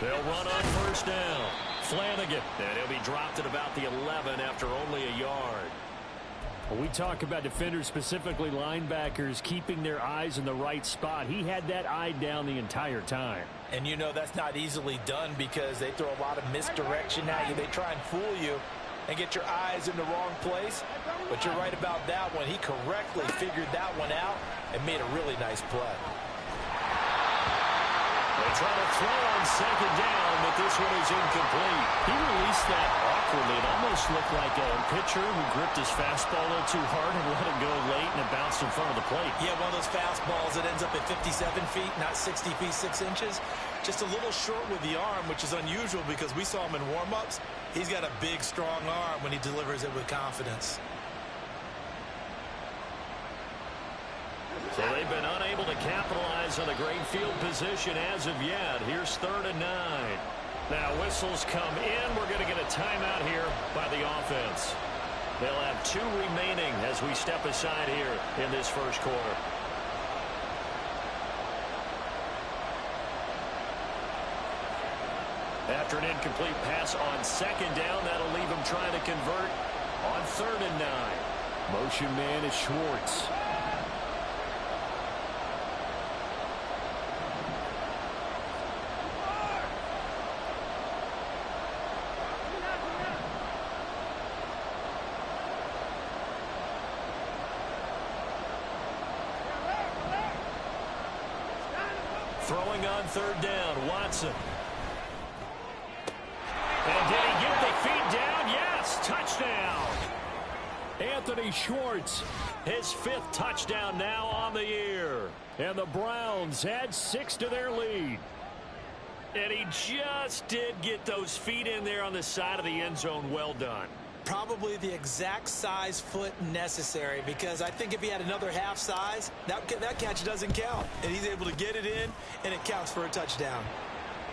They'll run on first down. Flanagan, and he'll be dropped at about the 11 after only a yard. When we talk about defenders, specifically linebackers, keeping their eyes in the right spot, he had that eye down the entire time. And you know that's not easily done because they throw a lot of misdirection at you. They try and fool you and get your eyes in the wrong place. But you're right about that one. He correctly figured that one out and made a really nice play. They try to throw on second down, but this one is incomplete. He released that awkwardly. It almost looked like a pitcher who gripped his fastball a little too hard and let it go late, and it bounced in front of the plate. Yeah, one of those fastballs that ends up at 57 feet, not 60 feet, 6 inches. Just a little short with the arm, which is unusual because we saw him in warm-ups. He's got a big, strong arm when he delivers it with confidence. So they've been unable to capitalize on a great field position as of yet. Here's 3rd and 9. Now whistles come in. We're going to get a timeout here by the offense. They'll have 2 remaining as we step aside here in this first quarter. After an incomplete pass on second down, that'll leave him trying to convert on 3rd and 9. Motion man is Schwartz. Throwing on 3rd down, Watson. And did he get the feet down? Yes, touchdown. Anthony Schwartz, his 5th touchdown now on the year. And the Browns add 6 to their lead. And he just did get those feet in there on the side of the end zone. Well done. Probably the exact size foot necessary because I think if he had another half size, that catch doesn't count. And he's able to get it in, and it counts for a touchdown.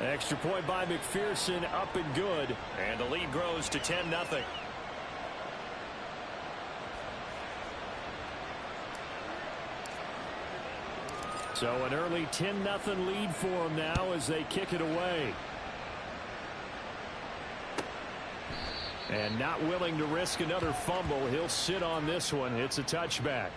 Extra point by McPherson, up and good. And the lead grows to 10-0. So an early 10-0 lead for them now as they kick it away. And not willing to risk another fumble. He'll sit on this one. It's a touchback.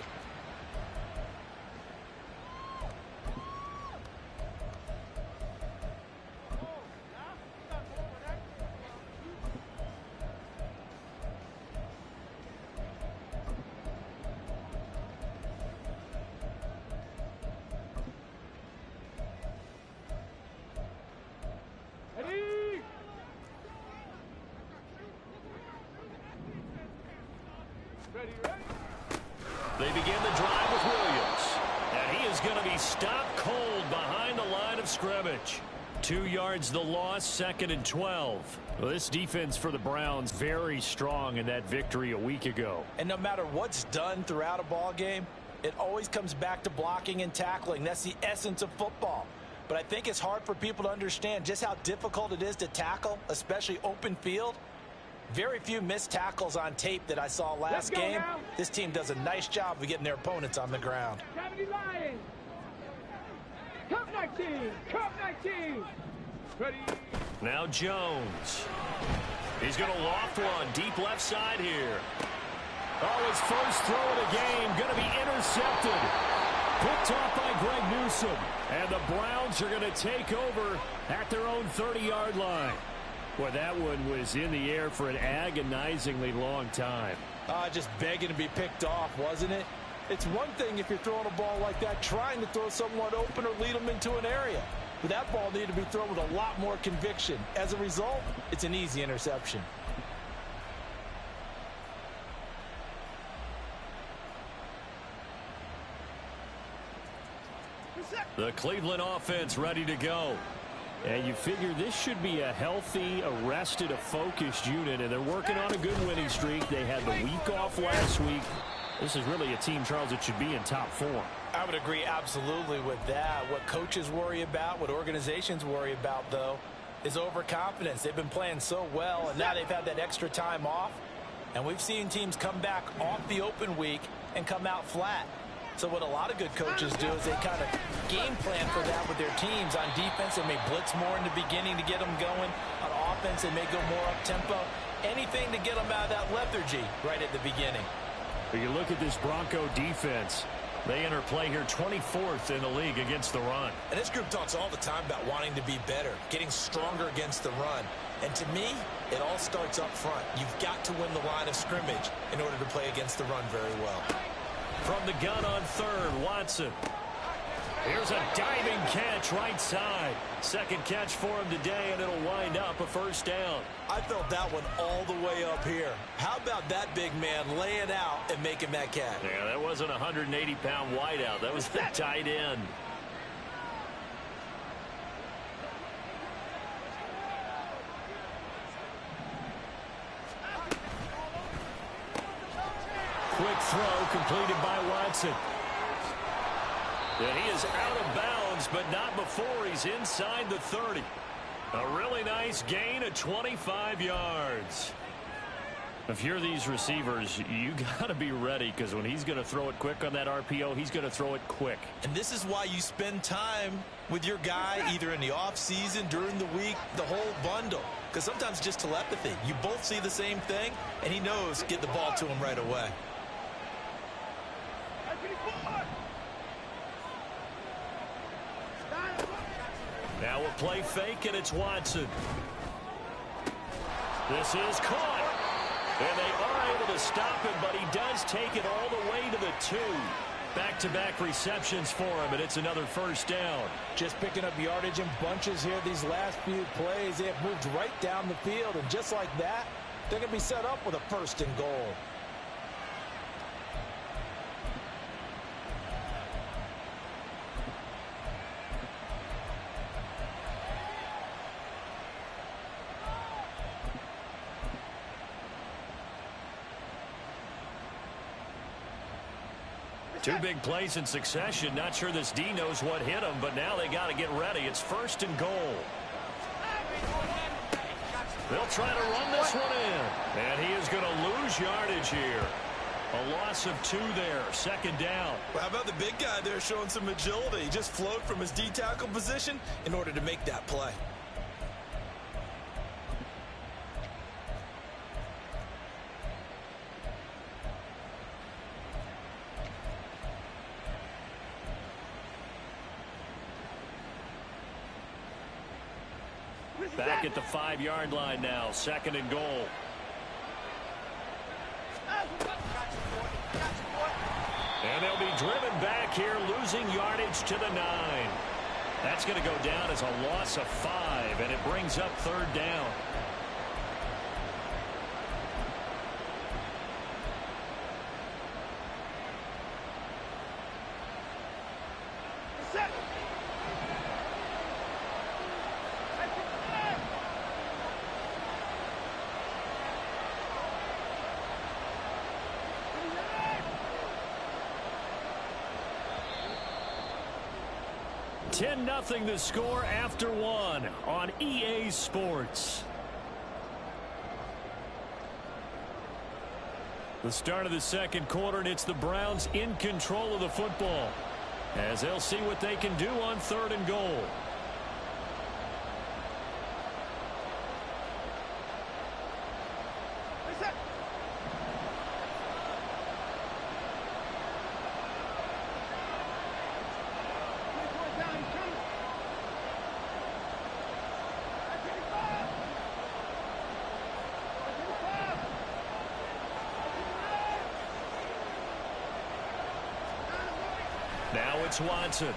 They begin the drive with Williams. And he is going to be stopped cold behind the line of scrimmage. 2 yards the loss, 2nd and 12. Well, this defense for the Browns very strong in that victory a week ago. And no matter what's done throughout a ball game, it always comes back to blocking and tackling. That's the essence of football. But I think it's hard for people to understand just how difficult it is to tackle, especially open field. Very few missed tackles on tape that I saw last game. Now. This team does a nice job of getting their opponents on the ground. Cup 19! Cup 19! Ready? Now Jones. He's going to loft one deep left side here. Oh, his first throw of the game going to be intercepted. Picked off by Greg Newsome. And the Browns are going to take over at their own 30-yard line. Well, that one was in the air for an agonizingly long time. Just begging to be picked off, wasn't it? It's one thing if you're throwing a ball like that, trying to throw someone open or lead them into an area. But that ball needed to be thrown with a lot more conviction. As a result, it's an easy interception. The Cleveland offense ready to go. And you figure this should be a healthy, arrested, a focused unit, and they're working on a good winning streak. They had the week off last week. This is really a team, Charles, that should be in top form. I would agree absolutely with that. What coaches worry about, what organizations worry about, though, is overconfidence. They've been playing so well, and now they've had that extra time off. And we've seen teams come back off the open week and come out flat. So what a lot of good coaches do is they kind of game plan for that with their teams. On defense, they may blitz more in the beginning to get them going. On offense, they may go more up-tempo. Anything to get them out of that lethargy right at the beginning. But you look at this Bronco defense. They enter play here 24th in the league against the run. And this group talks all the time about wanting to be better, getting stronger against the run. And to me, it all starts up front. You've got to win the line of scrimmage in order to play against the run very well. From the gun on third, Watson. Here's a diving catch right side. Second catch for him today, and it'll wind up a first down. I felt that one all the way up here. How about that big man laying out and making that catch? Yeah, that wasn't a 180-pound wideout. That was the tight end. Quick throw completed by Watson. And he is out of bounds, but not before he's inside the 30. A really nice gain of 25 yards. If you're these receivers, you got to be ready, because when he's going to throw it quick on that RPO, he's going to throw it quick. And this is why you spend time with your guy either in the offseason, during the week, the whole bundle. Because sometimes just telepathy. You both see the same thing, and he knows get the ball to him right away. Now a play fake, and it's Watson. This is caught. And they are able to stop him, but he does take it all the way to the 2. Back-to-back receptions for him, and it's another first down. Just picking up yardage in bunches here these last few plays. They have moved right down the field, and just like that, they're going to be set up with a first and goal. Two big plays in succession. Not sure this D knows what hit him, but now they got to get ready. It's first and goal. They'll try to run this one in. And he is going to lose yardage here. A loss of 2 there. Second down. Well, how about the big guy there showing some agility? He just flowed from his D-tackle position in order to make that play. Back at the 5-yard line now. Second and goal. And they'll be driven back here, losing yardage to the 9. That's going to go down as a loss of 5, and it brings up third down. Nothing the score after 1 on EA Sports. The start of the second quarter, and it's the Browns in control of the football, as they'll see what they can do on third and goal. Now it's Watson.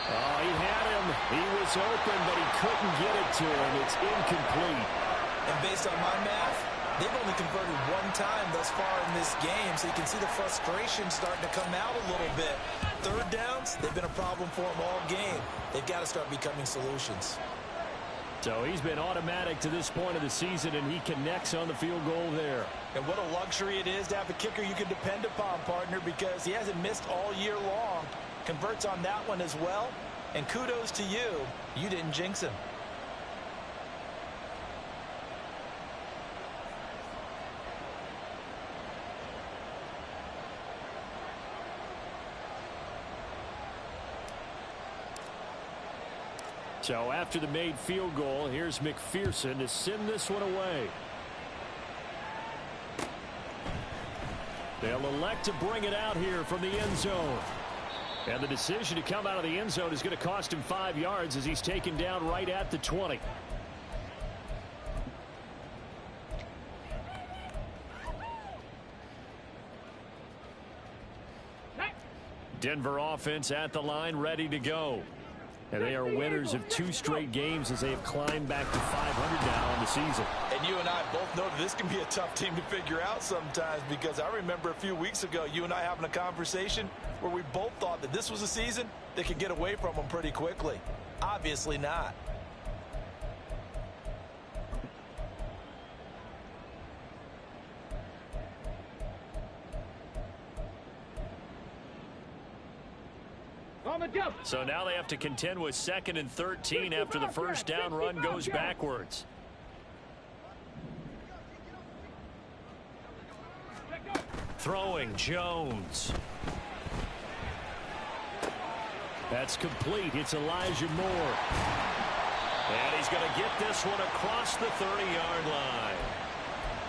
Oh, he had him. He was open, but he couldn't get it to him. It's incomplete. And based on my math, they've only converted 1 time thus far in this game, so you can see the frustration starting to come out a little bit. Third downs, they've been a problem for them all game. They've got to start becoming solutions. So he's been automatic to this point of the season, and he connects on the field goal there. And what a luxury it is to have a kicker you can depend upon, partner, because he hasn't missed all year long. Converts on that one as well. And kudos to you. You didn't jinx him. So after the made field goal, here's McPherson to send this one away. They'll elect to bring it out here from the end zone. And the decision to come out of the end zone is going to cost him 5 yards as he's taken down right at the 20. Denver offense at the line, ready to go. And they are winners of 2 straight games as they have climbed back to 500 now on the season. And you and I both know that this can be a tough team to figure out sometimes, because I remember a few weeks ago you and I having a conversation where we both thought that this was a season that could get away from them pretty quickly. Obviously not. So now they have to contend with 2nd and 13 after the first down run goes backwards. Throwing Jones. That's complete. It's Elijah Moore. And he's going to get this one across the 30-yard line.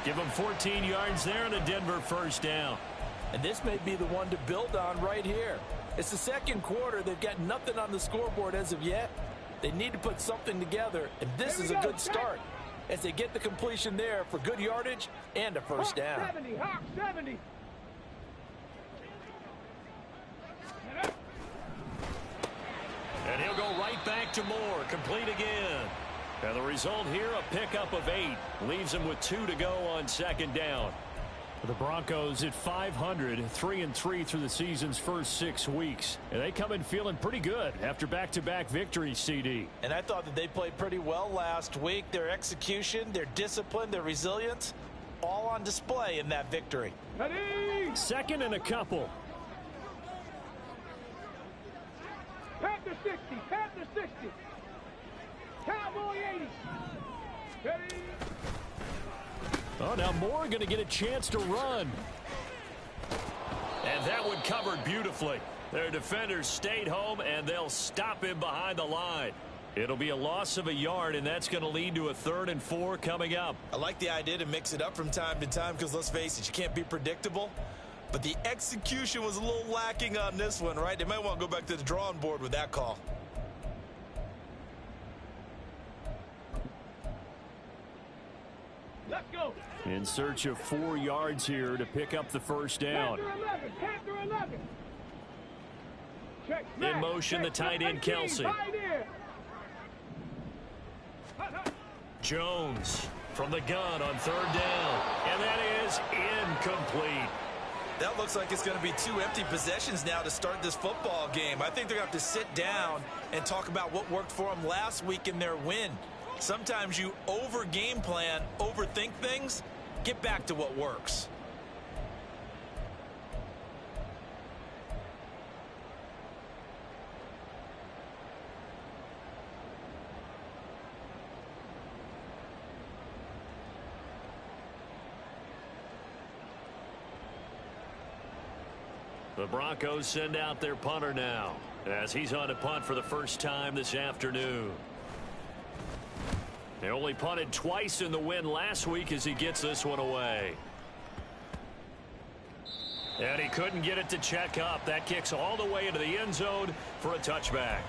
Give him 14 yards there and a Denver first down. And this may be the one to build on right here. It's the second quarter. They've got nothing on the scoreboard as of yet. They need to put something together, and this is a good start as they get the completion there for good yardage and a first down. 70, Hawk 70. And he'll go right back to Moore, complete again. And the result here, a pickup of 8. Leaves him with 2 to go on 2nd down. The Broncos at 500, 3-3 through the season's first 6 weeks. And they come in feeling pretty good after back-to-back victories, CD. And I thought that they played pretty well last week. Their execution, their discipline, their resilience, all on display in that victory. Ready? 2nd and a couple. Panther 60, Panther 60. Cowboy 80. Ready? Oh, now Moore going to get a chance to run. And that one covered beautifully. Their defenders stayed home, and they'll stop him behind the line. It'll be a loss of a yard, and that's going to lead to a 3rd and 4 coming up. I like the idea to mix it up from time to time because, let's face it, you can't be predictable. But the execution was a little lacking on this one, right? They might want to go back to the drawing board with that call. Let's go. In search of 4 yards here to pick up the first down. Panther 11, Panther 11. Check, In motion, the tight end, Kelsey. Jones from the gun on 3rd down. And that is incomplete. That looks like it's going to be 2 empty possessions now to start this football game. I think they're going to have to sit down and talk about what worked for them last week in their win. Sometimes you over-game plan, overthink things. Get back to what works. The Broncos send out their punter now as he's on to punt for the first time this afternoon. They only punted twice in the win last week as he gets this one away. And he couldn't get it to check up. That kicks all the way into the end zone for a touchback.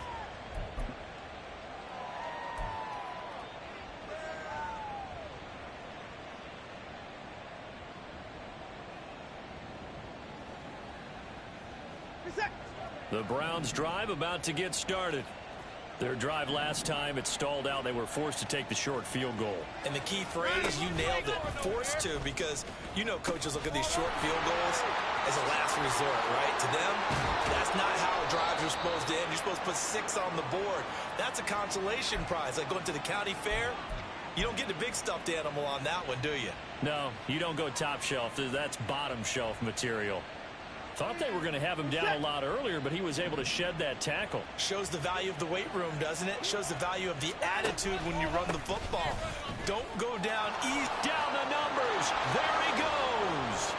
The Browns drive about to get started. Their drive last time, it stalled out. They were forced to take the short field goal. And the key phrase, you nailed it, forced to, because you know coaches look at these short field goals as a last resort, right? To them, that's not how drives are supposed to end. You're supposed to put 6 on the board. That's a consolation prize. Like going to the county fair, you don't get the big stuffed animal on that one, do you? No, you don't go top shelf. That's bottom shelf material. Thought they were going to have him down a lot earlier, but he was able to shed that tackle. Shows the value of the weight room, doesn't it? Shows the value of the attitude when you run the football. Don't go down easy. Down the numbers. There he goes.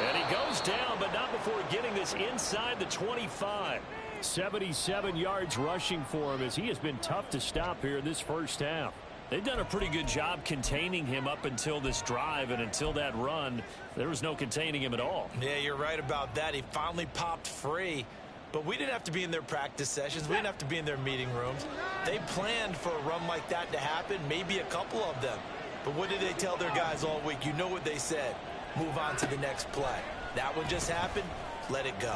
And he goes down, but not before getting this inside the 25. 77 yards rushing for him as he has been tough to stop here in this first half. They've done a pretty good job containing him up until this drive, and until that run, there was no containing him at all. Yeah, you're right about that. He finally popped free. But we didn't have to be in their practice sessions. We didn't have to be in their meeting rooms. They planned for a run like that to happen, maybe a couple of them. But what did they tell their guys all week? You know what they said. Move on to the next play. That one just happened. Let it go.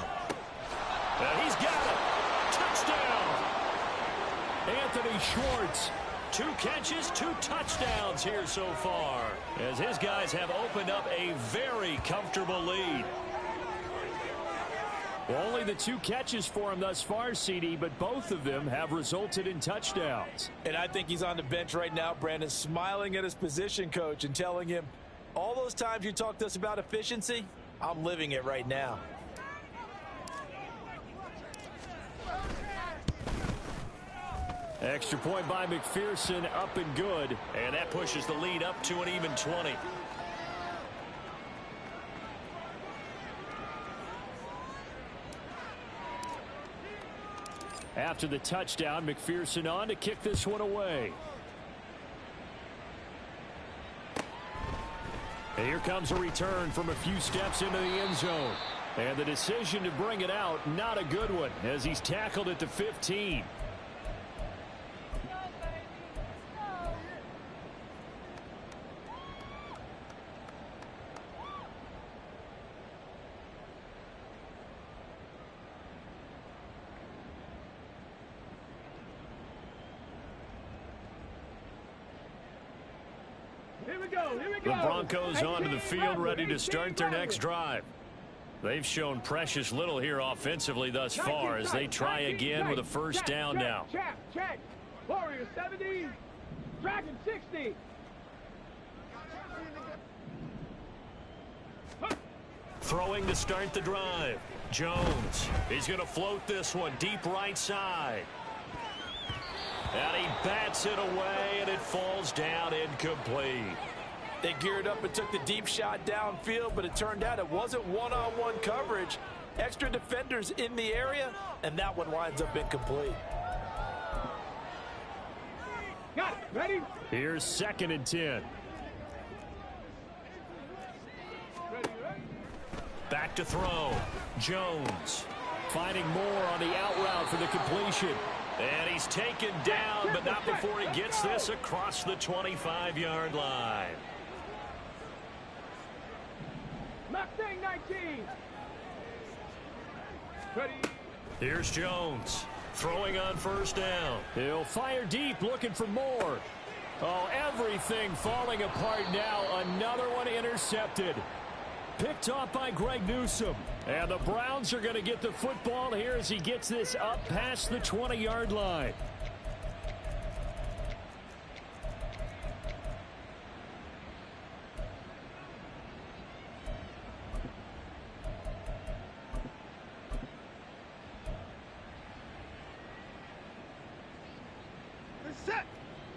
He's got it. Touchdown. Anthony Schwartz. 2 catches, 2 touchdowns here so far, as his guys have opened up a very comfortable lead. Well, only the 2 catches for him thus far, CD, but both of them have resulted in touchdowns. And I think he's on the bench right now, Brandon, smiling at his position coach and telling him, all those times you talked to us about efficiency, I'm living it right now. Extra point by McPherson, up and good. And that pushes the lead up to an even 20. After the touchdown, McPherson on to kick this one away. And here comes a return from a few steps into the end zone. And the decision to bring it out, not a good one, as he's tackled at the 15. The Broncos onto the field, ready to start their next drive. They've shown precious little here offensively thus far as they try again with a first down now. Check. Warrior 70. Dragon 60. Throwing to start the drive. Jones. He's going to float this one deep right side. And he bats it away, and it falls down incomplete. They geared up and took the deep shot downfield, but it turned out it wasn't one-on-one coverage. Extra defenders in the area, and that one winds up incomplete. Got it. Ready? Here's 2nd and 10. Ready. Back to throw. Jones. Finding more on the out route for the completion. And he's taken down, but not before he gets this across the 25-yard line. Mustang 19. Ready. Here's Jones. Throwing on first down. He'll fire deep, looking for more. Oh, everything falling apart now. Another one intercepted. Picked off by Greg Newsome. And the Browns are going to get the football here as he gets this up past the 20-yard line.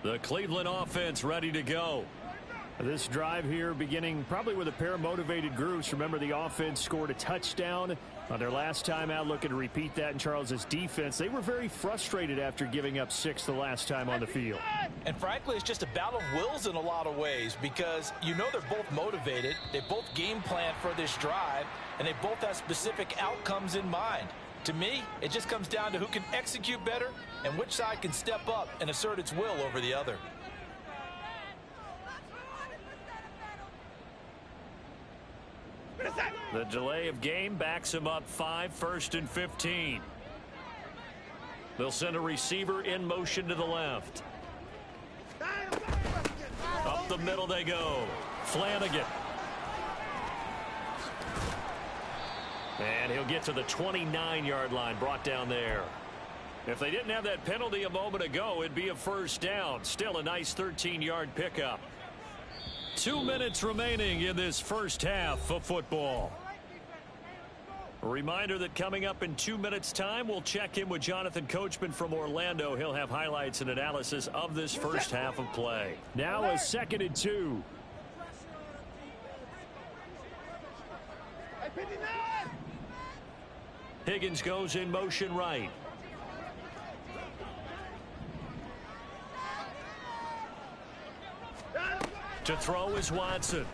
The Cleveland offense ready to go. This drive here beginning probably with a pair of motivated groups. Remember, the offense scored a touchdown on their last time out, looking to repeat that in Charles's defense. They were very frustrated after giving up 6 the last time on the field. And frankly, it's just a battle of wills in a lot of ways because you know they're both motivated. They both game plan for this drive, and they both have specific outcomes in mind. To me, it just comes down to who can execute better and which side can step up and assert its will over the other. The delay of game backs him up 5, 1st and 15. They'll send a receiver in motion to the left. Up the middle they go. Flanagan. And he'll get to the 29-yard line, brought down there. If they didn't have that penalty a moment ago, it'd be a first down. Still a nice 13-yard pickup. 2 minutes remaining in this first half of football. A reminder that coming up in 2 minutes' time, we'll check in with Jonathan Coachman from Orlando. He'll have highlights and analysis of this first half of play. Now a 2nd and 2. Higgins goes in motion right. To throw is Watson.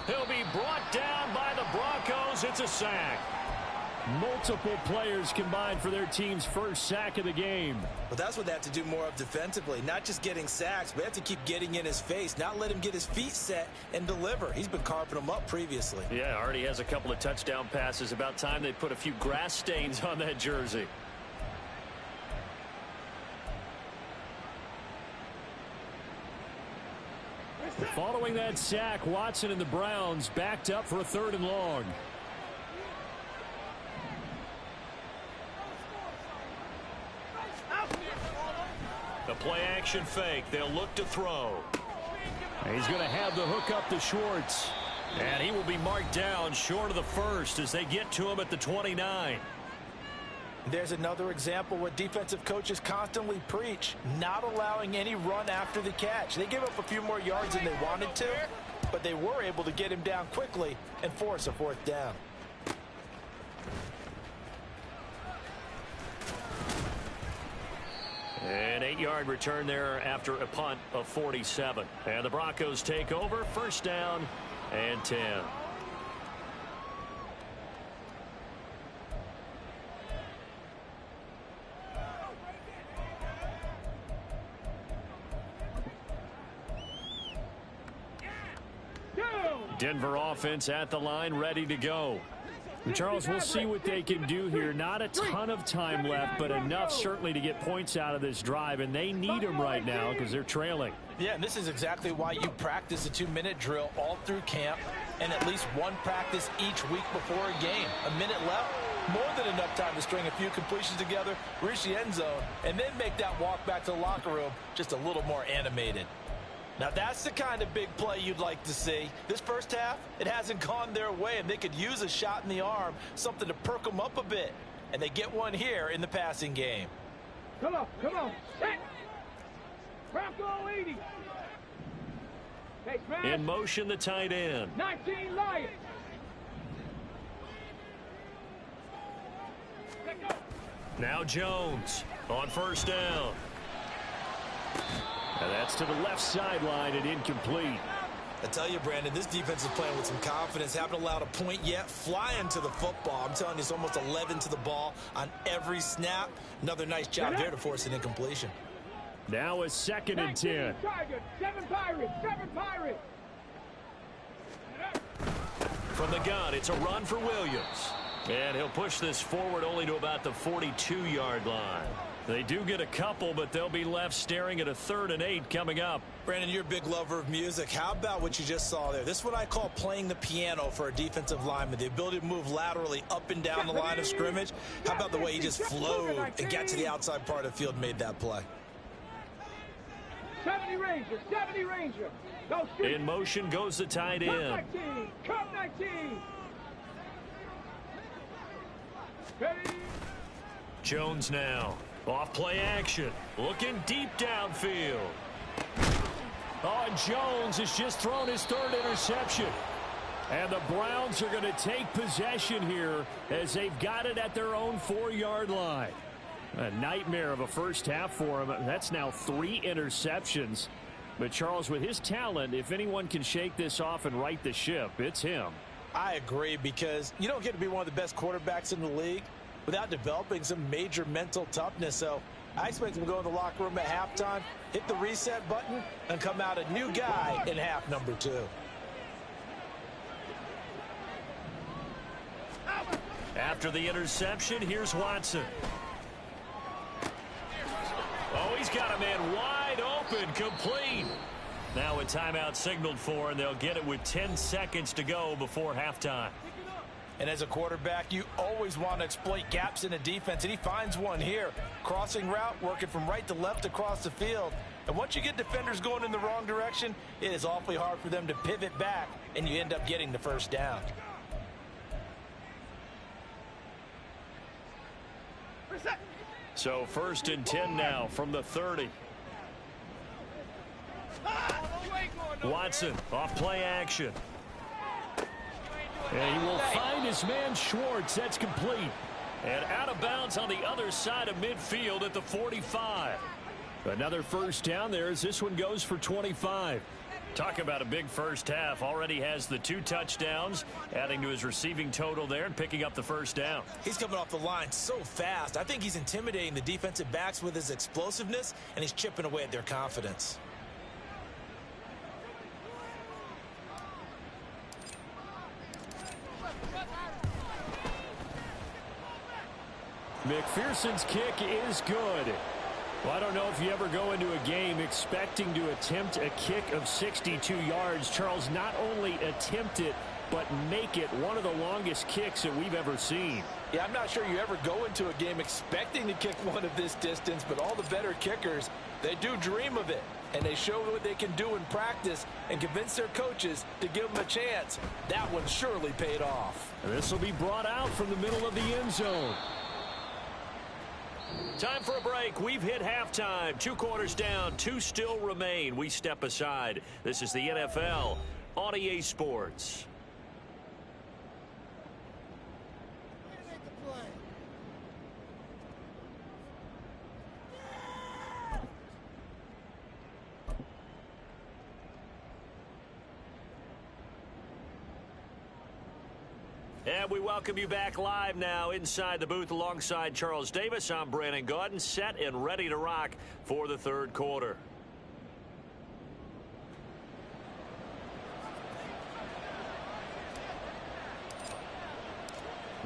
He'll be brought down by the Broncos. It's a sack. Multiple players combined for their team's first sack of the game. But that's what they have to do more of defensively. Not just getting sacks, but they have to keep getting in his face. Not let him get his feet set and deliver. He's been carving them up previously. Yeah, already has a couple of touchdown passes. About time they put a few grass stains on that jersey. Following that sack, Watson and the Browns backed up for a 3rd and long. The play action fake. They'll look to throw. He's going to have the hook up to Schwartz. And he will be marked down short of the first as they get to him at the 29. There's another example where defensive coaches constantly preach, not allowing any run after the catch. They gave up a few more yards than they wanted to, but they were able to get him down quickly and force a 4th down. An 8-yard return there after a punt of 47. And the Broncos take over. 1st down and 10. Denver offense at the line, ready to go. Charles, we'll see what they can do here. Not a ton of time left, but enough certainly to get points out of this drive, and they need them right now because they're trailing. Yeah, and this is exactly why you practice a 2-minute drill all through camp and at least one practice each week before a game. A minute left, more than enough time to string a few completions together, reach the end zone, and then make that walk back to the locker room just a little more animated. Now, that's the kind of big play you'd like to see. This first half, it hasn't gone their way, and they could use a shot in the arm, something to perk them up a bit. And they get one here in the passing game. Come on, set. Bronco 80. Hey, smash. In motion, the tight end. 19 Lions. Now Jones on 1st down. And that's to the left sideline and incomplete. I tell you, Brandon, this defense is playing with some confidence. Haven't allowed a point yet. Flying to the football. I'm telling you, it's almost 11 to the ball on every snap. Another nice job there to force an incompletion. Now a 2nd and 10. Tigers, 7 Pirates, 7 Pirates. From the gun, it's a run for Williams. And he'll push this forward only to about the 42-yard line. They do get a couple, but they'll be left staring at a 3rd and 8 coming up. Brandon, you're a big lover of music. How about what you just saw there? This is what I call playing the piano for a defensive lineman. The ability to move laterally up and down the line of scrimmage. How about the way he just flowed and got to the outside part of the field and made that play? 70 Ranger, 70 Ranger. Go shoot. In motion goes the tight end. Come 19. Ready. Jones now. Off play action. Looking deep downfield. Oh, and Jones has just thrown his 3rd interception. And the Browns are going to take possession here as they've got it at their own 4-yard line. A nightmare of a first half for him. That's now 3 interceptions. But Charles, with his talent, if anyone can shake this off and right the ship, it's him. I agree, because you don't get to be one of the best quarterbacks in the league without developing some major mental toughness. So I expect him to go in the locker room at halftime, hit the reset button, and come out a new guy in half number 2. After the interception, here's Watson. Oh, he's got a man wide open, complete. Now a timeout signaled for, and they'll get it with 10 seconds to go before halftime. And as a quarterback, you always want to exploit gaps in a defense, and he finds one here. Crossing route, working from right to left across the field. And once you get defenders going in the wrong direction, it is awfully hard for them to pivot back, and you end up getting the 1st down. So 1st and 10 now from the 30. Watson off play action. And he will find his man Schwartz. That's complete. And out of bounds on the other side of midfield at the 45. Another first down there as this one goes for 25. Talk about a big first half. Already has the 2 touchdowns, adding to his receiving total there and picking up the first down. He's coming off the line so fast. I think he's intimidating the defensive backs with his explosiveness, and he's chipping away at their confidence. McPherson's kick is good. Well, I don't know if you ever go into a game expecting to attempt a kick of 62 yards. Charles, not only attempt it, but make it one of the longest kicks that we've ever seen. Yeah, I'm not sure you ever go into a game expecting to kick one of this distance, but all the better kickers, they do dream of it. And they show what they can do in practice and convince their coaches to give them a chance. That one surely paid off. And this will be brought out from the middle of the end zone. Time for a break. We've hit halftime. 2 quarters down. 2 still remain. We step aside. This is the NFL on EA Sports. And we welcome you back live now inside the booth alongside Charles Davis. I'm Brandon Gaudin, set and ready to rock for the 3rd quarter.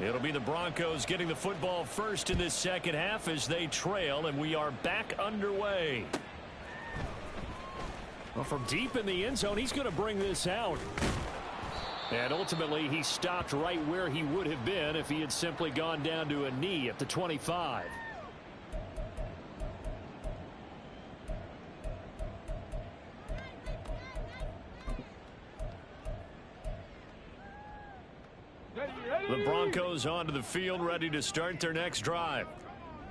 It'll be the Broncos getting the football first in this second half as they trail, and we are back underway. Well, from deep in the end zone, he's going to bring this out. And ultimately, he stopped right where he would have been if he had simply gone down to a knee at the 25. The Broncos onto the field, ready to start their next drive.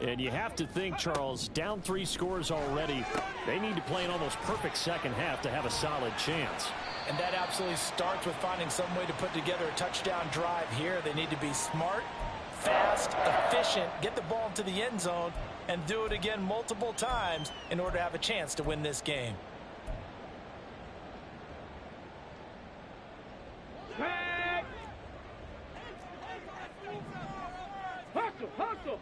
And you have to think, Charles, down 3 scores already. They need to play an almost perfect second half to have a solid chance. And that absolutely starts with finding some way to put together a touchdown drive here. They need to be smart, fast, efficient, get the ball into the end zone, and do it again multiple times in order to have a chance to win this game. Hustle!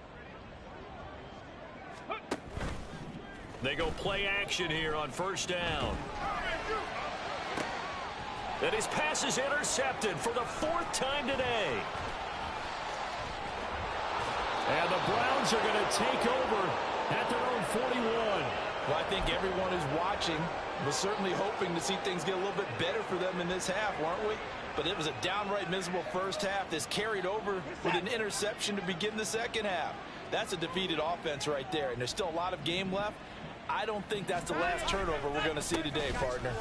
They go play action here on first down. And his pass is intercepted for the 4th time today. And the Browns are going to take over at their own 41. Well, I think everyone who's watching was certainly hoping to see things get a little bit better for them in this half, weren't we? But it was a downright miserable first half. This carried over with an interception to begin the second half. That's a defeated offense right there, and there's still a lot of game left. I don't think that's the last turnover we're going to see today, partner.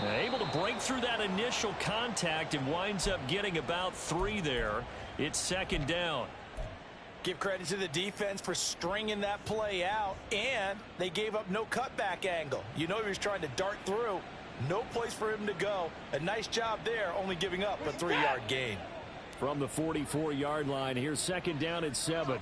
Able to break through that initial contact and winds up getting about 3 there. It's second down. Give credit to the defense for stringing that play out, and they gave up no cutback angle. You know he was trying to dart through. No place for him to go. A nice job there, only giving up a 3-yard gain. From the 44-yard line, here's second down at 7.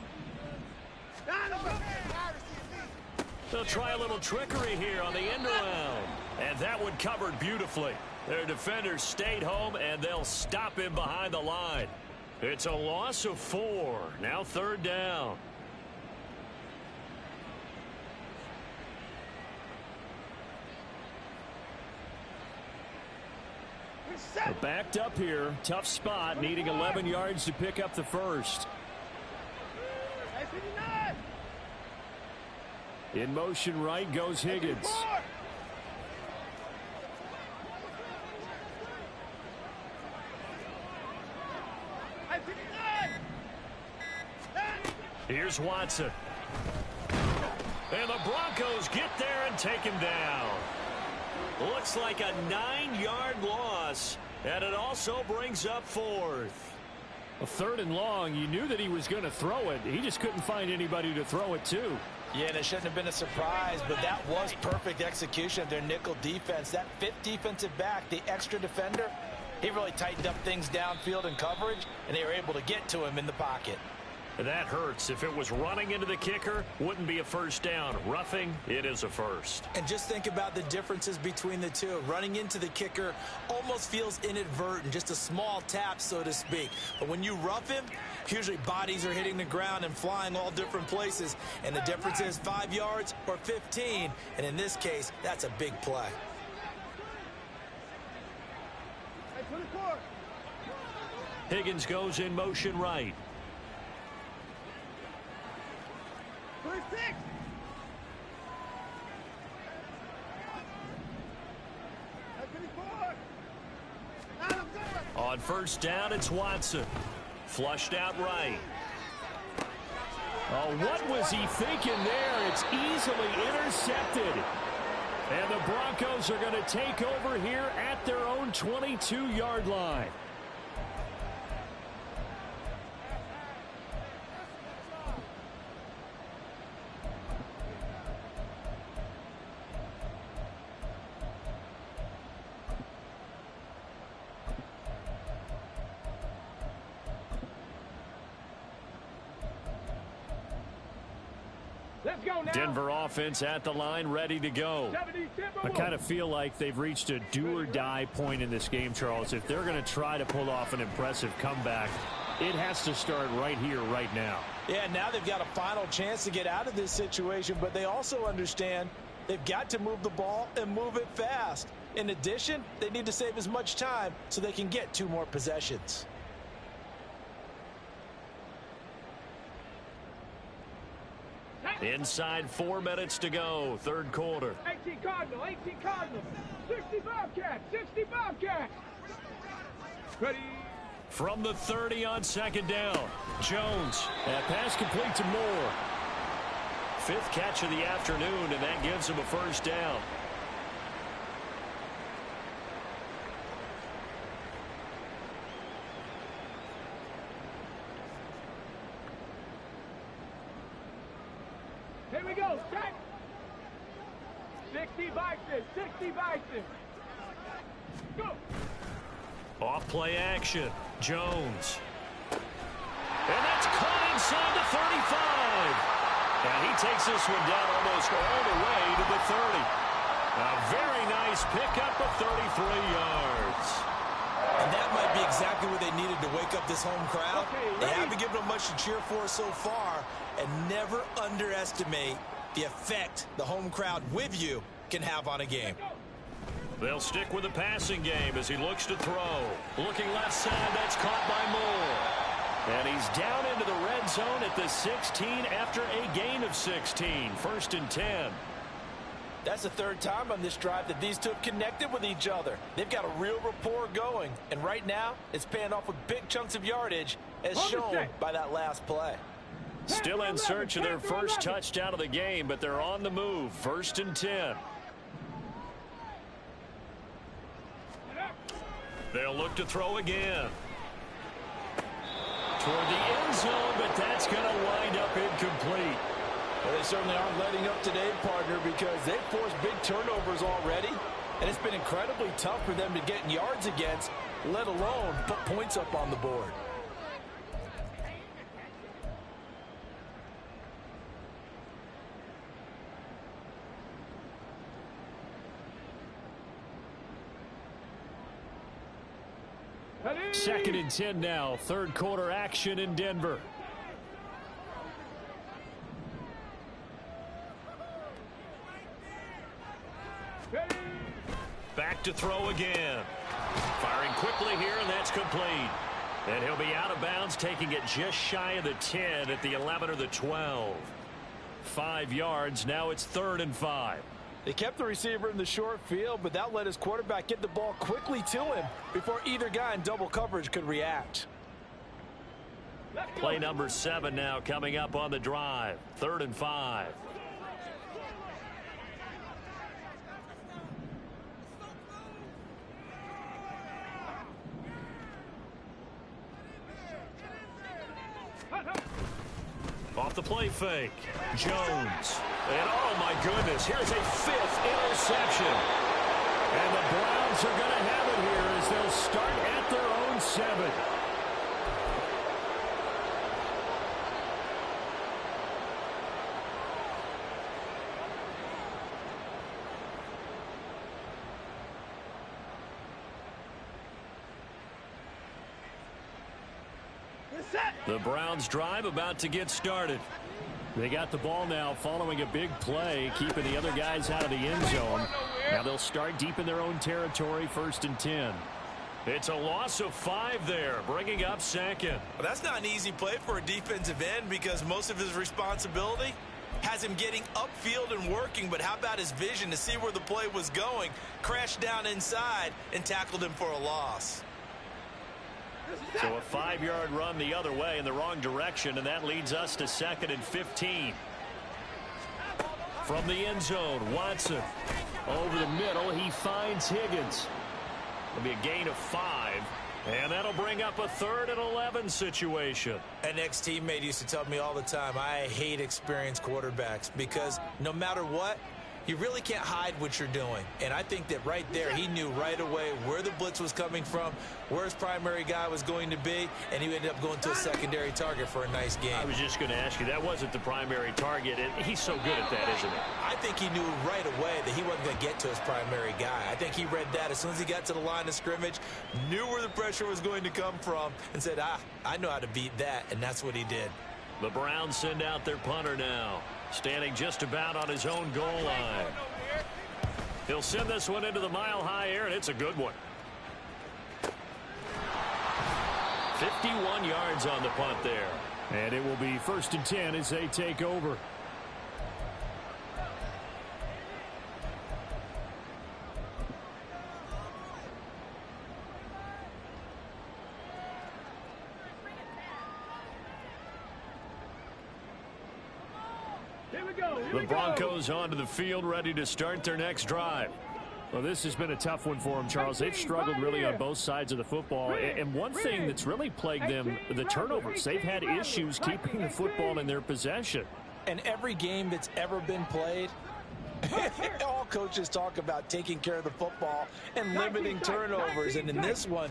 They'll try a little trickery here on the end around. And that one covered beautifully. Their defenders stayed home, and they'll stop him behind the line. It's a loss of 4. Now 3rd down. We're backed up here. Tough spot, needing 11 yards to pick up the first. In motion right goes Higgins. Here's Watson. And the Broncos get there and take him down. Looks like a 9-yard loss, and it also brings up 4th. A 3rd and long. You knew that he was going to throw it. He just couldn't find anybody to throw it to. Yeah, and it shouldn't have been a surprise, but that was perfect execution of their nickel defense. That 5th defensive back, the extra defender, He really tightened up things downfield in coverage, and they were able to get to him in the pocket. That hurts. If it was running into the kicker, wouldn't be a first down. Roughing, it is a first. And just think about the differences between the two. Running into the kicker almost feels inadvertent, just a small tap, so to speak. But when you rough him, usually bodies are hitting the ground and flying all different places. And the difference is 5 yards or 15. And in this case, that's a big play. Higgins goes in motion right. 26. On first down, it's Watson. Flushed out right. Oh, what was he thinking there? It's easily intercepted. And the Broncos are going to take over here at their own 22-yard line. Let's go now. Denver offense at the line, ready to go. I kind of feel like they've reached a do-or-die point in this game, Charles. If they're going to try to pull off an impressive comeback, it has to start right here, right now. Yeah, now they've got a final chance to get out of this situation, but they also understand they've got to move the ball and move it fast. In addition, they need to save as much time so they can get 2 more possessions. Inside 4 minutes to go, third quarter. 18 Cardinal, 18 Cardinal. 65 Cats, 65 Cats. Ready. From the 30 on second down, Jones. That pass complete to Moore. 5th catch of the afternoon, and that gives him a first down. Here we go, set. 60 Bison, 60 Bison. Go. Off play action, Jones. And that's caught inside the 35. And he takes this one down almost all the way to the 30. A very nice pickup of 33 yards. And that might be exactly what they needed to wake up this home crowd. Okay, they haven't given them much to cheer for so far, and never underestimate the effect the home crowd with you can have on a game. They'll stick with the passing game as he looks to throw. Looking left side, that's caught by Moore. And he's down into the red zone at the 16 after a gain of 16. 1st and 10. That's the 3rd time on this drive that these two have connected with each other. They've got a real rapport going. And right now, it's paying off with big chunks of yardage as shown by that last play. Still in search of their first touchdown of the game, but they're on the move. 1st and 10. They'll look to throw again. Toward the end zone, but that's going to wind up incomplete. Well, they certainly aren't letting up today, partner, because they've forced big turnovers already. And it's been incredibly tough for them to get yards against, let alone put points up on the board. Ready. 2nd and 10 now. 3rd quarter action in Denver. Ready. Back to throw again. Firing quickly here, and that's complete. And he'll be out of bounds, taking it just shy of the 10 at the 11 or the 12. 5 yards. Now it's 3rd and 5. They kept the receiver in the short field, but that let his quarterback get the ball quickly to him before either guy in double coverage could react. Play number 7 now coming up on the drive. 3rd and 5. Off the play fake. Jones. And oh my goodness, here's a 5th interception. And the Browns are going to have it here as they'll start at their own 7. The Browns drive about to get started. They got the ball now following a big play, keeping the other guys out of the end zone. Now they'll start deep in their own territory, 1st and 10. It's a loss of 5 there, bringing up 2nd. Well, that's not an easy play for a defensive end because most of his responsibility has him getting upfield and working, but how about his vision to see where the play was going, crashed down inside, and tackled him for a loss. So a 5-yard run the other way in the wrong direction, and that leads us to 2nd and 15. From the end zone, Watson. Over the middle, he finds Higgins. It'll be a gain of 5, and that'll bring up a 3rd and 11 situation. An ex-teammate used to tell me all the time, I hate experienced quarterbacks because no matter what, you really can't hide what you're doing. And I think that right there, he knew right away where the blitz was coming from, where his primary guy was going to be, and he ended up going to a secondary target for a nice game. I was just going to ask you, that wasn't the primary target, and he's so good at that, isn't he? I think he knew right away that he wasn't going to get to his primary guy. I think he read that as soon as he got to the line of scrimmage, knew where the pressure was going to come from, and said, I know how to beat that, and that's what he did. The Browns send out their punter now, standing just about on his own goal line. He'll send this one into the mile-high air, and it's a good one. 51 yards on the punt there. And it will be 1st and 10 as they take over. The Broncos onto the field, ready to start their next drive. Well, this has been a tough one for them, Charles. They've struggled really on both sides of the football. And one thing that's really plagued them, the turnovers. They've had issues keeping the football in their possession. And every game that's ever been played, all coaches talk about taking care of the football and limiting turnovers. And in this one,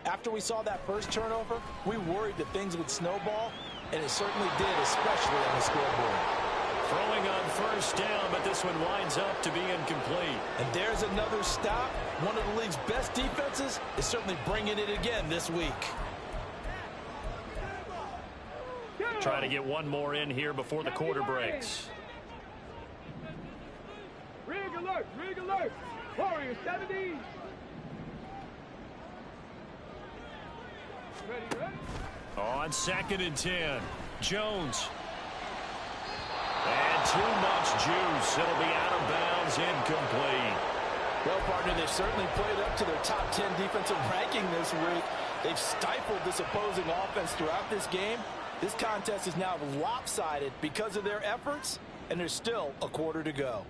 after we saw that first turnover, we worried that things would snowball, and it certainly did, especially on the scoreboard. Throwing on 1st down, but this one winds up to be incomplete. And there's another stop. One of the league's best defenses is certainly bringing it again this week. Try to get one more in here before the quarter breaks. Rig alert! Rig alert! Warriors 70! Ready, ready? On 2nd and 10, Jones. And too much juice. It'll be out of bounds, incomplete. Well, partner, they've certainly played up to their top 10 defensive ranking this week. They've stifled this opposing offense throughout this game. This contest is now lopsided because of their efforts, and there's still a quarter to go.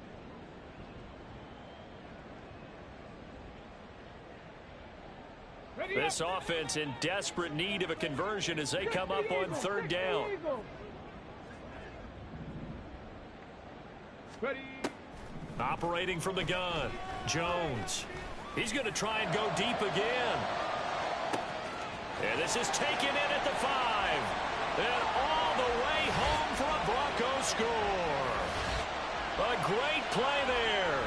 This offense in desperate need of a conversion as they come up on 3rd down. Ready. Operating from the gun, Jones. He's going to try and go deep again. And this is taken in at the 5. And all the way home for a Broncos score. A great play there.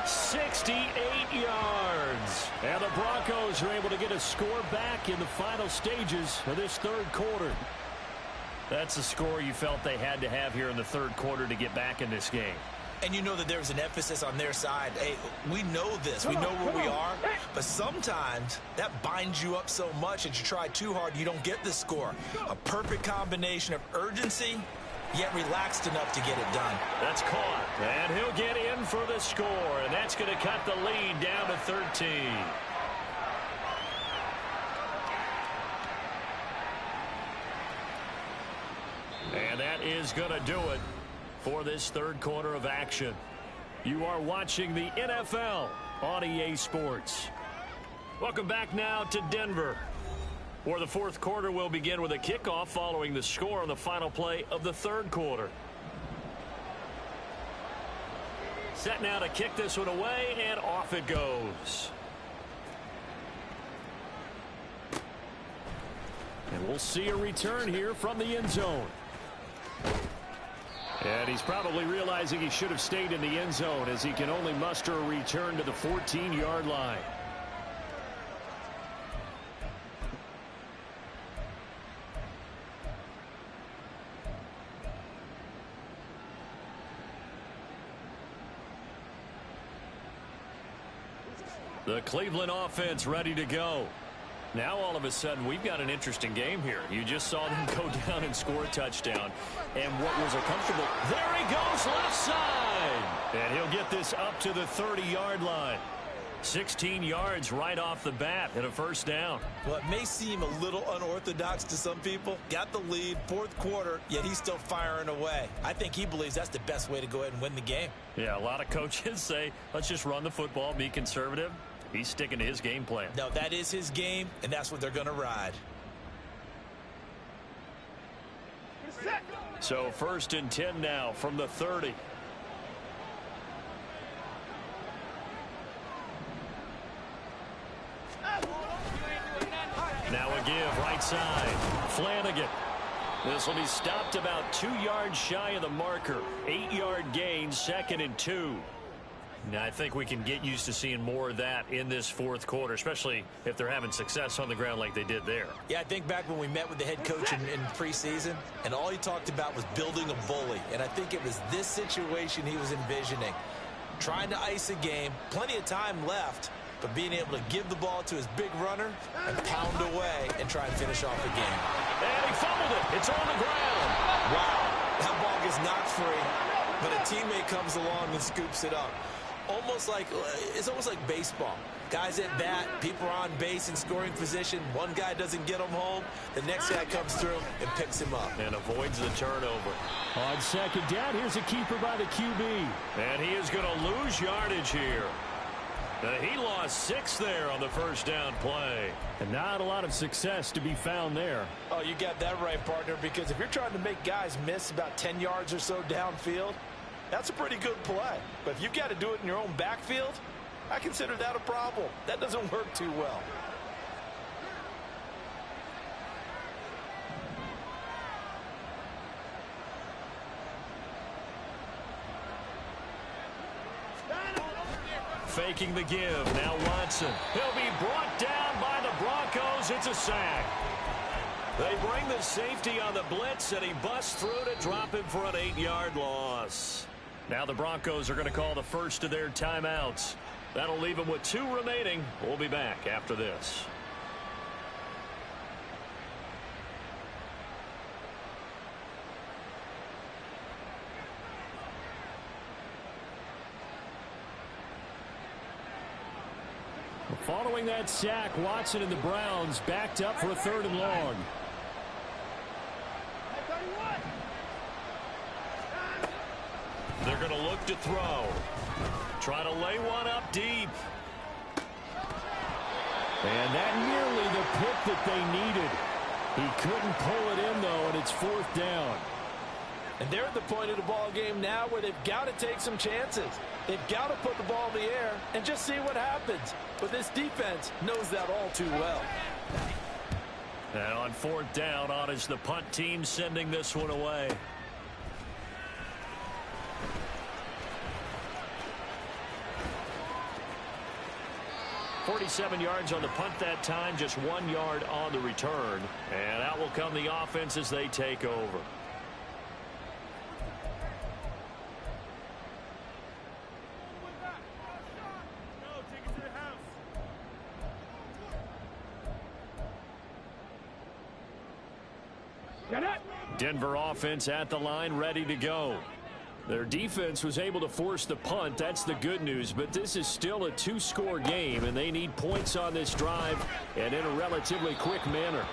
68 yards. And the Broncos are able to get a score back in the final stages of this 3rd quarter. That's the score you felt they had to have here in the 3rd quarter to get back in this game. And you know that there's an emphasis on their side. Hey, we know this. We know where we are. But sometimes that binds you up so much that you try too hard, you don't get the score. A perfect combination of urgency, yet relaxed enough to get it done. That's caught. And he'll get in for the score. And that's going to cut the lead down to 13. And that is going to do it for this 3rd quarter of action. You are watching the NFL on EA Sports. Welcome back now to Denver, where the 4th quarter will begin with a kickoff following the score on the final play of the 3rd quarter. Set now to kick this one away, and off it goes. And we'll see a return here from the end zone. And he's probably realizing he should have stayed in the end zone as he can only muster a return to the 14-yard line. The Cleveland offense ready to go. Now all of a sudden we've got an interesting game here. You just saw them go down and score a touchdown. And what was a comfortable... There he goes, left side. And he'll get this up to the 30-yard line. 16 yards right off the bat and a first down. Well, it may seem a little unorthodox to some people. Got the lead, fourth quarter, yet he's still firing away. I think he believes that's the best way to go ahead and win the game. Yeah, a lot of coaches say, let's just run the football, be conservative. He's sticking to his game plan. No, that is his game, and that's what they're going to ride. So 1st and 10 now from the 30. Now a give right side. Flanagan. This will be stopped about 2 yards shy of the marker. 8-yard gain, 2nd and 2. Now, I think we can get used to seeing more of that in this fourth quarter, especially if they're having success on the ground like they did there. Yeah, I think back when we met with the head coach in preseason, and all he talked about was building a bully. And I think it was this situation he was envisioning. Trying to ice a game, plenty of time left, but being able to give the ball to his big runner and pound away and try and finish off the game. And he fumbled it. It's on the ground. Wow, that ball gets knocked free, but a teammate comes along and scoops it up. It's almost like baseball. Guys at bat, people are on base in scoring position. One guy doesn't get him home. The next guy comes through and picks him up. And avoids the turnover. On second down, here's a keeper by the QB. And he is going to lose yardage here. He lost 6 there on the first down play. And not a lot of success to be found there. Oh, you got that right, partner, because if you're trying to make guys miss about 10 yards or so downfield, that's a pretty good play. But if you've got to do it in your own backfield, I consider that a problem. That doesn't work too well. Faking the give. Now Watson. He'll be brought down by the Broncos. It's a sack. They bring the safety on the blitz, and he busts through to drop him for an 8-yard loss. Now the Broncos are going to call the first of their timeouts. That'll leave them with 2 remaining. We'll be back after this. Following that sack, Watson and the Browns backed up for a 3rd and long. They're going to look to throw. Try to lay one up deep. And that nearly the pick that they needed. He couldn't pull it in, though, and it's 4th down. And they're at the point of the ball game now where they've got to take some chances. They've got to put the ball in the air and just see what happens. But this defense knows that all too well. And on 4th down, on is the punt team sending this one away. .47 yards on the punt that time, just 1 yard on the return. And out will come the offense as they take over. Denver offense at the line, ready to go. Their defense was able to force the punt. That's the good news. But this is still a 2-score game, and they need points on this drive and in a relatively quick manner.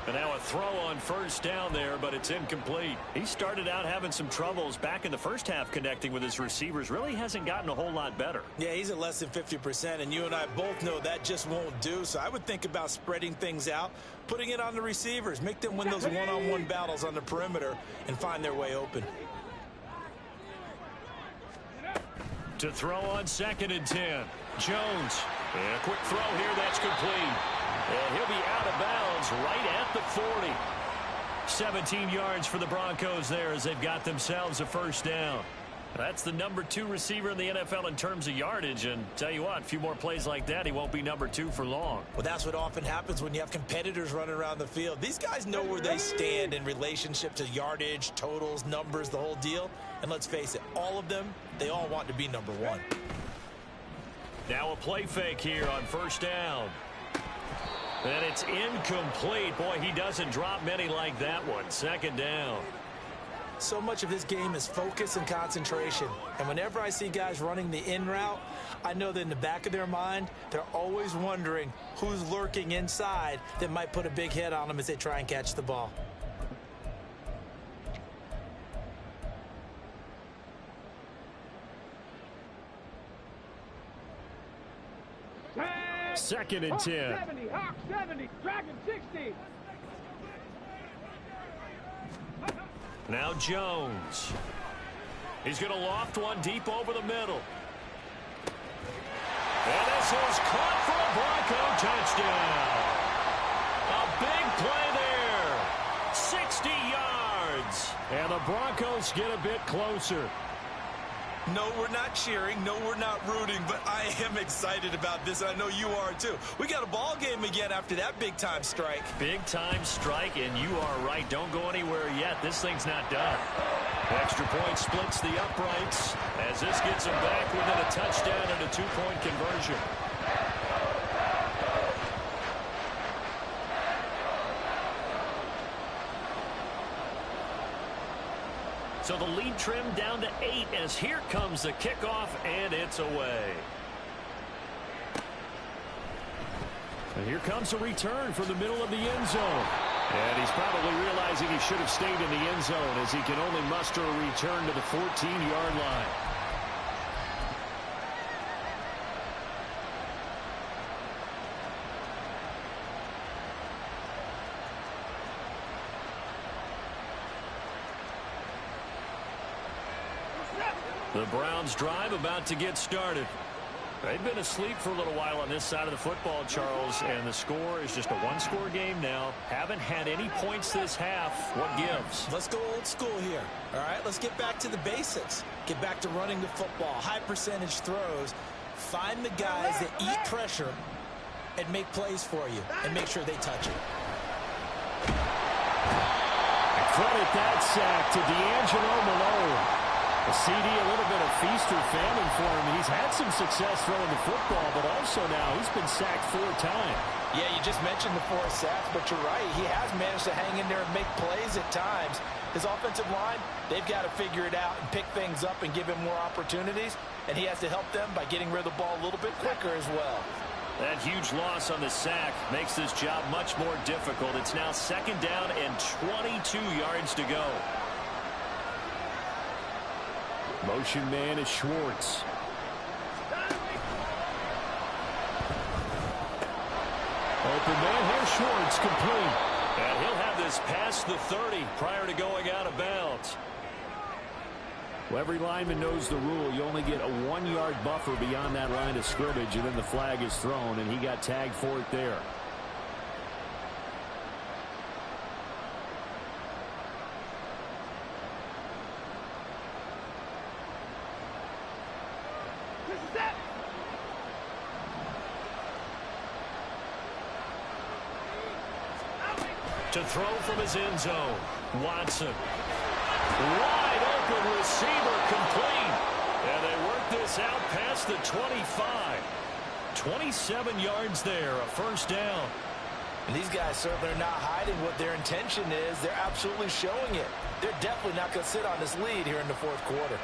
And now a throw on 1st down there, but it's incomplete. He started out having some troubles back in the first half connecting with his receivers. Really hasn't gotten a whole lot better. Yeah, he's at less than 50%, and you and I both know that just won't do. So I would think about spreading things out, putting it on the receivers, make them win those one-on-one battles on the perimeter and find their way open. To throw on 2nd and 10. Jones. And a quick throw here. That's complete. And he'll be out of bounds right at the 40. 17 yards for the Broncos there as they've got themselves a first down. That's the number 2 receiver in the NFL in terms of yardage. And tell you what, a few more plays like that, he won't be number 2 for long. Well, that's what often happens when you have competitors running around the field. These guys know where they stand in relationship to yardage, totals, numbers, the whole deal. And let's face it, all of them, they all want to be number 1. Now a play fake here on first down. And it's incomplete. Boy, he doesn't drop many like that one. 2nd down. So much of this game is focus and concentration. And whenever I see guys running the in route, I know that in the back of their mind, they're always wondering who's lurking inside that might put a big hit on them as they try and catch the ball. Second and 10. 70, Hawk 70, Dragon 60. Now Jones. He's going to loft one deep over the middle. And this is caught for a Bronco touchdown. A big play there. 60 yards. And the Broncos get a bit closer. No, we're not cheering. No, we're not rooting. But I am excited about this. I know you are, too. We got a ball game again after that big-time strike. Big-time strike, and you are right. Don't go anywhere yet. This thing's not done. Extra point splits the uprights as this gets them back within a touchdown and a 2-point conversion. So the lead trimmed down to 8 as here comes the kickoff, and it's away. And here comes a return from the middle of the end zone. And he's probably realizing he should have stayed in the end zone as he can only muster a return to the 14-yard line. The Browns drive about to get started. They've been asleep for a little while on this side of the football, Charles, and the score is just a one-score game now. Haven't had any points this half. What gives? Let's go old school here. All right, let's get back to the basics. Get back to running the football, high percentage throws. Find the guys that eat pressure and make plays for you and make sure they touch it. Credit that sack to D'Angelo Malone. A CD, a little bit of feast or famine for him. He's had some success throwing the football, but also now he's been sacked 4 times. Yeah, you just mentioned the 4 sacks, but you're right. He has managed to hang in there and make plays at times. His offensive line, they've got to figure it out and pick things up and give him more opportunities, and he has to help them by getting rid of the ball a little bit quicker as well. That huge loss on the sack makes this job much more difficult. It's now 2nd down and 22 yards to go. Motion man is Schwartz. Open man here, Schwartz, complete. And he'll have this past the 30 prior to going out of bounds. Well, every lineman knows the rule. You only get a 1-yard buffer beyond that line of scrimmage, and then the flag is thrown, and he got tagged for it there. To throw from his end zone, Watson. Wide open receiver, complete. And they work this out past the 25. 27 yards there, a first down. And these guys certainly are not hiding what their intention is. They're absolutely showing it. They're definitely not going to sit on this lead here in the 4th quarter.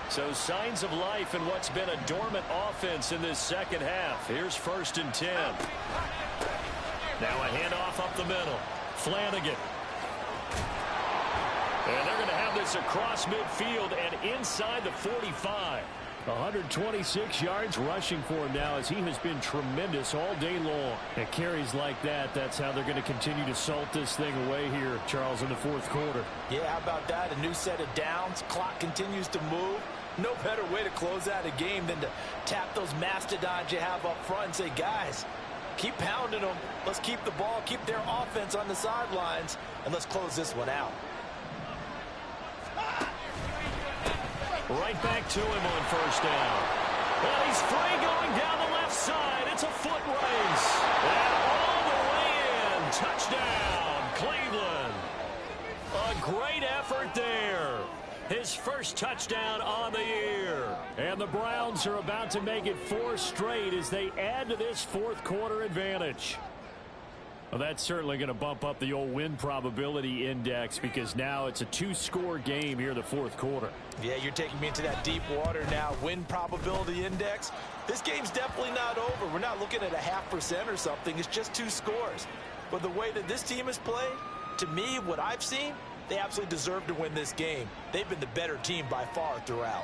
So signs of life in what's been a dormant offense in this second half. Here's 1st and 10. Now a handoff up the middle. Flanagan. And they're going to have this across midfield and inside the 45. 126 yards rushing for him now, as he has been tremendous all day long. At carries like that, that's how they're going to continue to salt this thing away here, Charles, in the fourth quarter. Yeah, how about that? A new set of downs. Clock continues to move. No better way to close out a game than to tap those mastodons you have up front and say, guys, keep pounding them. Let's keep the ball, keep their offense on the sidelines, and let's close this one out. Right back to him on first down. And he's free going down the left side. It's a foot race. And all the way in. Touchdown, Cleveland. A great effort there. His first touchdown on the year. And the Browns are about to make it 4 straight as they add to this fourth quarter advantage. Well, that's certainly going to bump up the old win probability index, because now it's a 2-score game here in the fourth quarter. Yeah, you're taking me into that deep water now. Win probability index. This game's definitely not over. We're not looking at a 0.5% or something. It's just 2 scores. But the way that this team has played, to me, what I've seen, they absolutely deserve to win this game. They've been the better team by far throughout.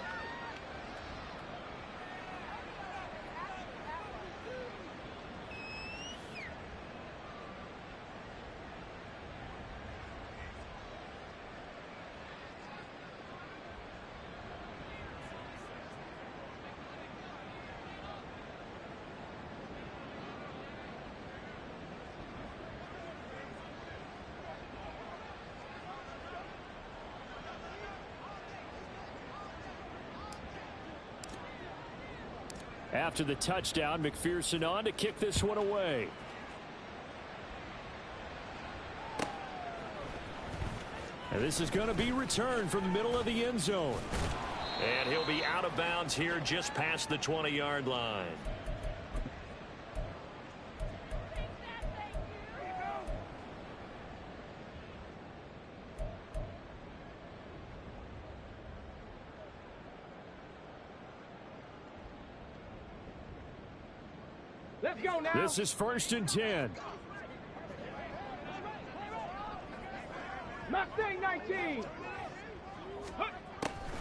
After the touchdown, McPherson on to kick this one away. And this is going to be returned from the middle of the end zone. And he'll be out of bounds here just past the 20-yard line. Let's go now. This is 1st and 10. Mustang 19.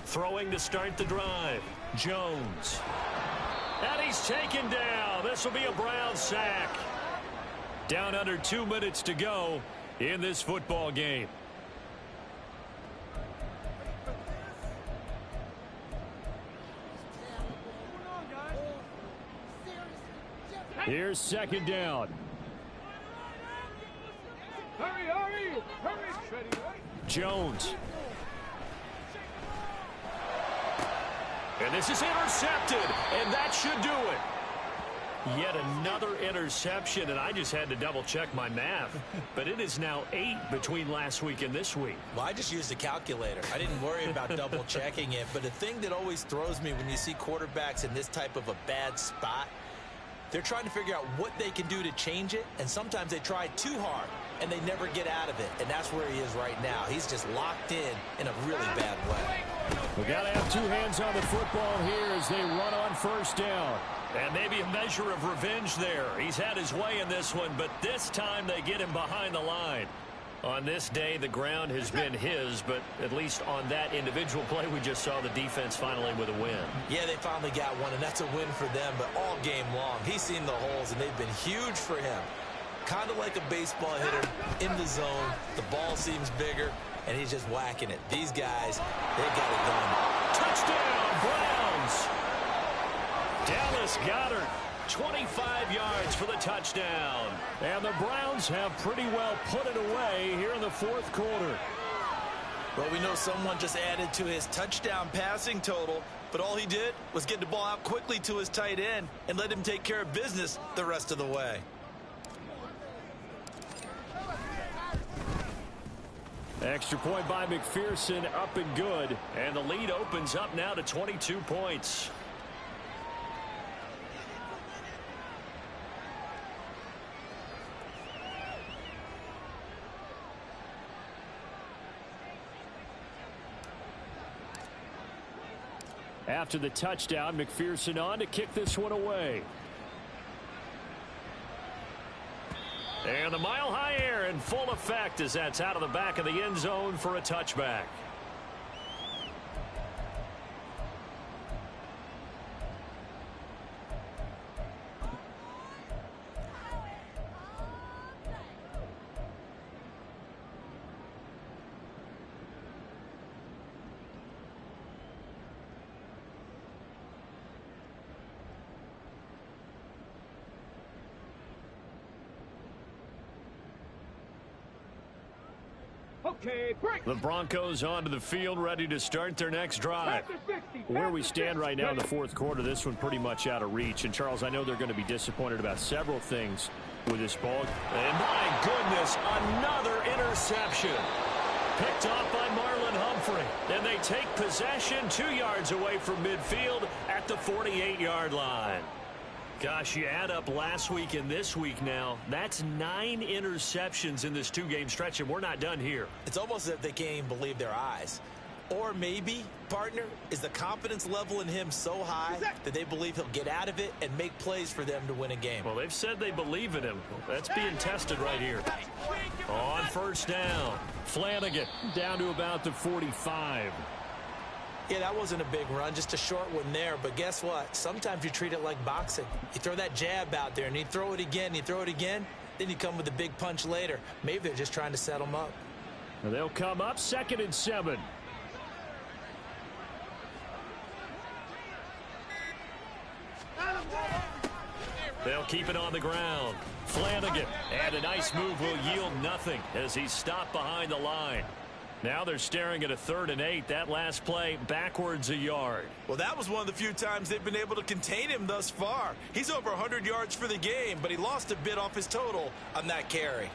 Throwing to start the drive. Jones. And he's taken down. This will be a Brown sack. Down under 2 minutes to go in this football game. Here's 2nd down. Hurry, hurry, hurry. Jones. And this is intercepted, and that should do it. Yet another interception, and I just had to double-check my math. But it is now 8 between last week and this week. Well, I just used a calculator. I didn't worry about double-checking it. But the thing that always throws me when you see quarterbacks in this type of a bad spot, they're trying to figure out what they can do to change it, and sometimes they try too hard, and they never get out of it. And that's where he is right now. He's just locked in a really bad way. We got to have 2 hands on the football here as they run on 1st down. And maybe a measure of revenge there. He's had his way in this one, but this time they get him behind the line. On this day, the ground has been his, but at least on that individual play, we just saw the defense finally with a win. Yeah, they finally got one, and that's a win for them, but all game long, he's seen the holes, and they've been huge for him. Kind of like a baseball hitter in the zone. The ball seems bigger, and he's just whacking it. These guys, they got it done. Touchdown, Browns! Dallas Goedert, 25 yards for the touchdown. And the Browns have pretty well put it away here in the fourth quarter. Well, we know someone just added to his touchdown passing total, but all he did was get the ball out quickly to his tight end and let him take care of business the rest of the way. Extra point by McPherson, up and good. And the lead opens up now to 22 points. After the touchdown, McPherson on to kick this one away. And the mile-high air in full effect as that's out of the back of the end zone for a touchback. Okay, break. The Broncos onto the field, ready to start their next drive. Where we stand right now in the fourth quarter, this one pretty much out of reach. And, Charles, I know they're going to be disappointed about several things with this ball. And, my goodness, another interception. Picked off by Marlon Humphrey. And they take possession 2 yards away from midfield at the 48-yard line. Gosh, you add up last week and this week now, that's 9 interceptions in this 2-game stretch, and we're not done here. It's almost as if they can't even believe their eyes. Or maybe, partner, is the confidence level in him so high that they believe he'll get out of it and make plays for them to win a game. Well, they've said they believe in him. That's being tested right here. On first down, Flanagan Down to about the 45. Yeah, that wasn't a big run, just a short one there. But guess what? Sometimes you treat it like boxing. You throw that jab out there, and you throw it again, then you come with a big punch later. Maybe they're just trying to set them up. And they'll come up 2nd and 7. They'll keep it on the ground. Flanagan, and a nice move will yield nothing as he's stopped behind the line. Now they're staring at a 3rd and 8. That last play backwards a yard. Well, that was one of the few times they've been able to contain him thus far. He's over 100 yards for the game, but he lost a bit off his total on that carry.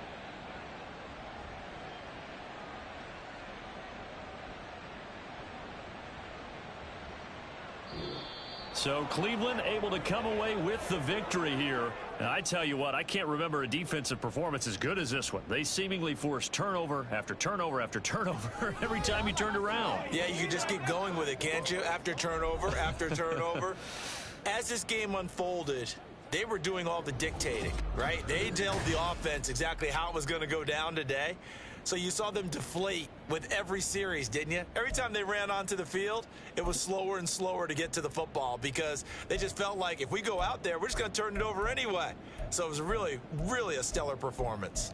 So Cleveland able to come away with the victory here. And I tell you what, I can't remember a defensive performance as good as this one. They seemingly forced turnover after turnover after turnover every time you turned around. Yeah, you can just keep going with it, can't you? After turnover, after turnover. As this game unfolded, they were doing all the dictating, right? They told the offense exactly how it was going to go down today. So you saw them deflate with every series, didn't you? Every time they ran onto the field, it was slower and slower to get to the football because they just felt like if we go out there, we're just going to turn it over anyway. So it was really, really a stellar performance.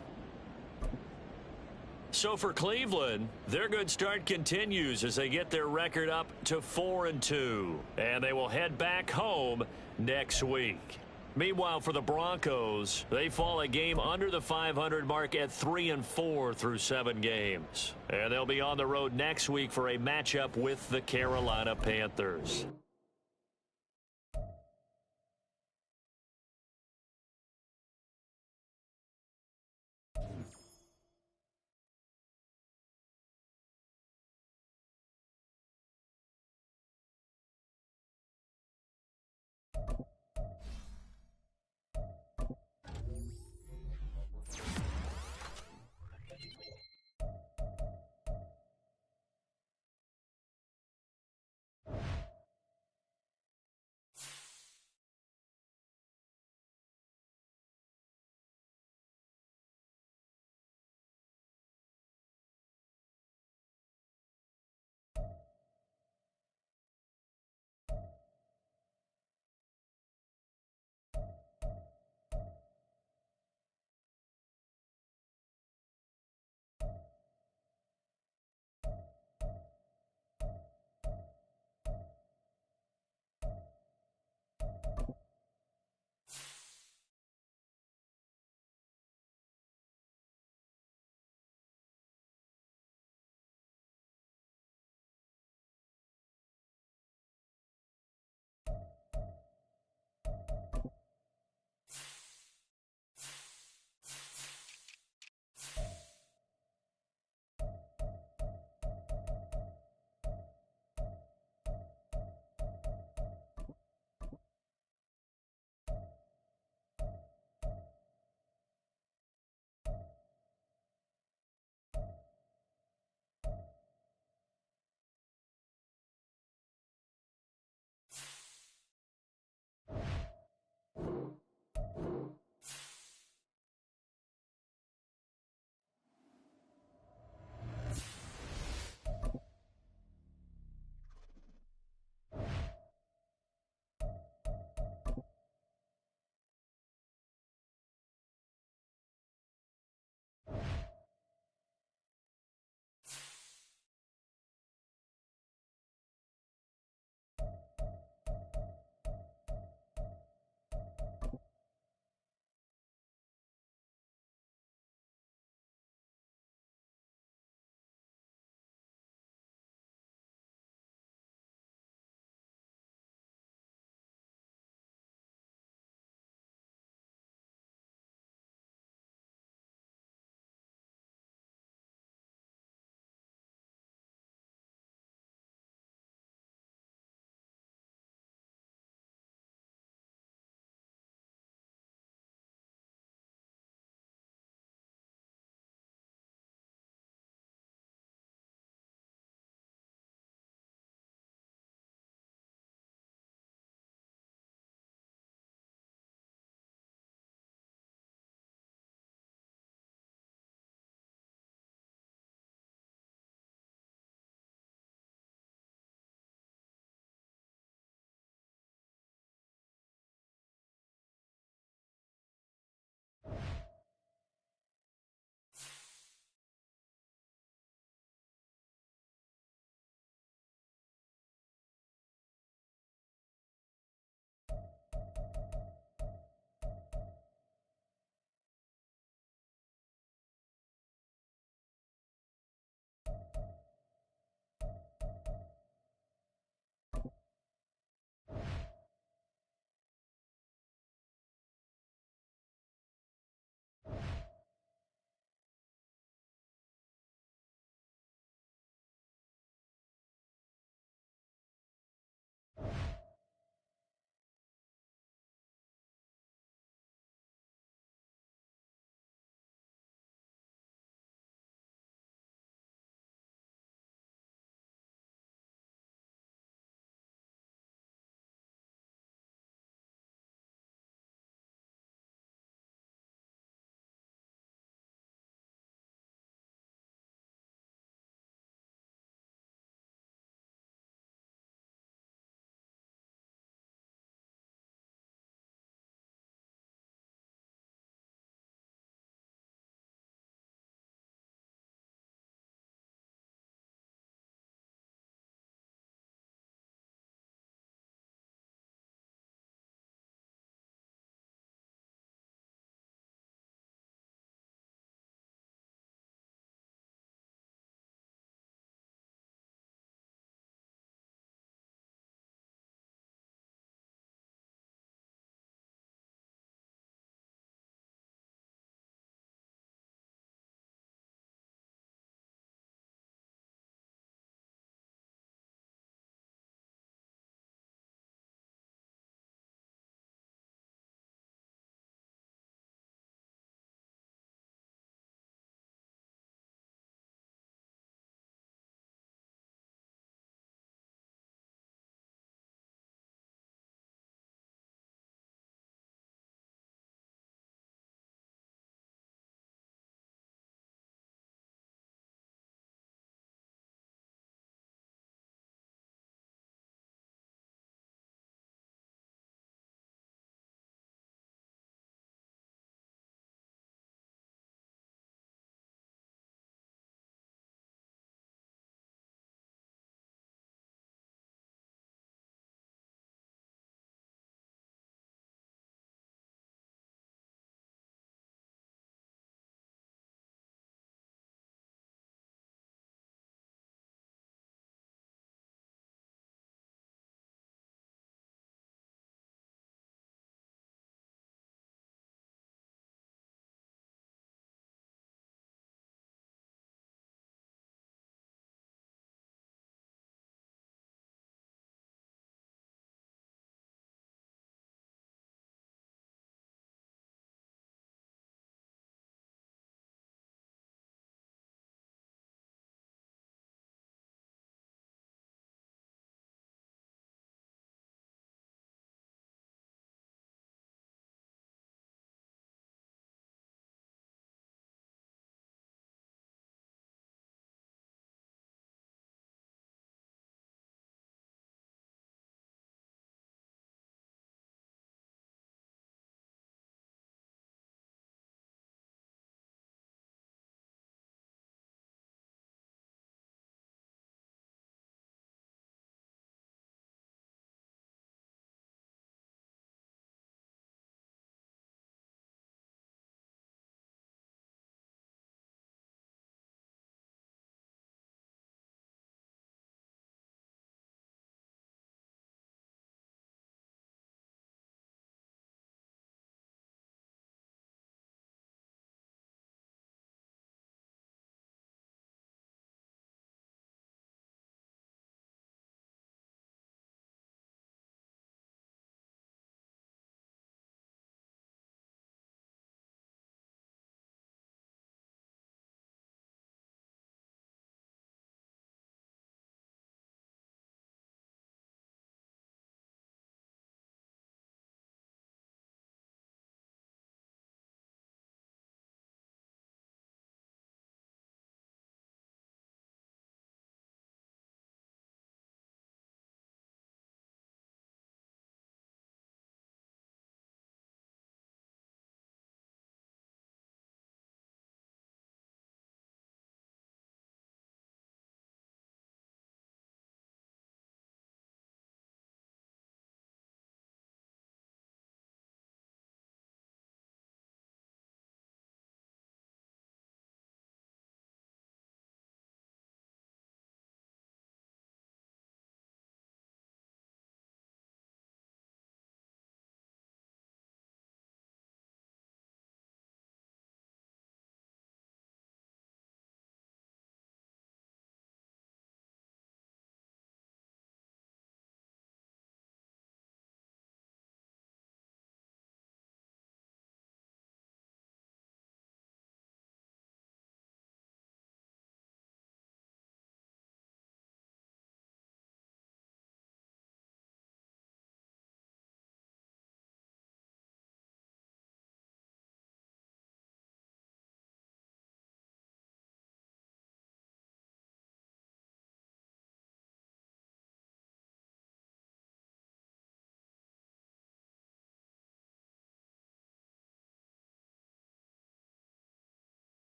So for Cleveland, their good start continues as they get their record up to 4-2. And they will head back home next week. Meanwhile, for the Broncos, they fall a game under the 500 mark at 3-4 through 7 games. And they'll be on the road next week for a matchup with the Carolina Panthers.